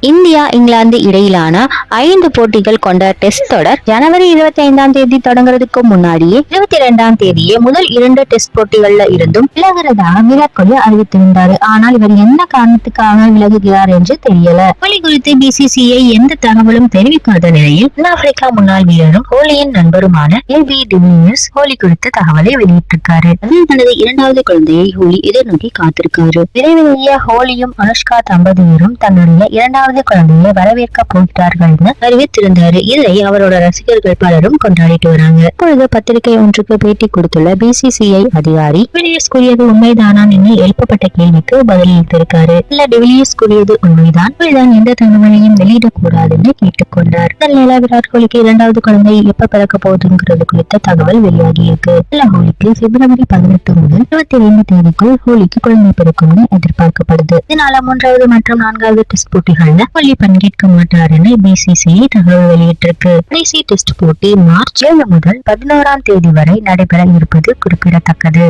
India England இடையிலான 5 போட்டிகள் கொண்ட டெஸ்ட் தொடர் ஜனவரி 25ஆம் தேதி தொடங்குறதுக்கு முன்னாடியே 22ஆம் தேதியே முதல் 2 டெஸ்ட் போட்டிகள்ல இருந்தும் விலகிறதா விராட் கோலி அறிவித்திருந்தாரு. ஆனால் இவர் என்ன காரணத்துக்காக விலகுகிறார் என்று தெரியல. கோலி குறித்து பிசிசிஐ எந்த தகவலும் தெரிவிக்காத நிலையில் தென்னாப்பிரிக்கா முன்னாள் வீரரும் கோலியின் நண்பருமான ஏபி டிவிலியர்ஸ் கோலி குறித்த தகவலை வெளியிட்டிருக்காரு. தனது 2வது குழந்தையை கோலி எதிர்நோக்கி காத்திருக்காரு. விரைவிலேயே கோலியும் அனுஷ்கா தம்பதியரும் தன்னுடைய 2வது குழந்தையை வரவேற்க போகிறார்கள் அறிவித்திருந்தாரு. இதை அவரோட ரசிகர்கள் பலரும் கொண்டாடிட்டு வராங்க. இப்பொழுது பத்திரிகை ஒன்றுக்கு பேட்டி கொடுத்துள்ள பிசிசிஐ அதிகாரி டிவிலியர்ஸ் கூறியது உண்மைதானா என எழுப்பப்பட்ட கேள்விக்கு பதிலளித்திருக்காரு. இல்ல, டிவிலியர்ஸ் கூறியது உண்மைதான், எந்த தகவலையும் வெளியிடக்கூடாதுன்னு கேட்டுக்கொண்டார். இதனால விராட் கோலிக்கு 2வது குழந்தை எப்ப பிறக்க போகுதுங்கிறது குறித்த தகவல் வெளியாகி இருக்கு. கோலிக்கு பிப்ரவரி 18 முதல் 22 தேதிக்குள் கோலிக்கு குழந்தை பிறக்கும்னு எதிர்பார்க்கப்படுது. இதனால 3வது மற்றும் 4வது டெஸ்ட் போட்டிகள் கோலி பங்கேற்க மாட்டார் என பிசிசிஐ தகவல் வெளியிட்டிருக்கு. கடைசி டெஸ்ட் போட்டி மார்ச் 7 முதல் 11ஆம் தேதி வரை நடைபெற இருப்பது குறிப்பிடத்தக்கது.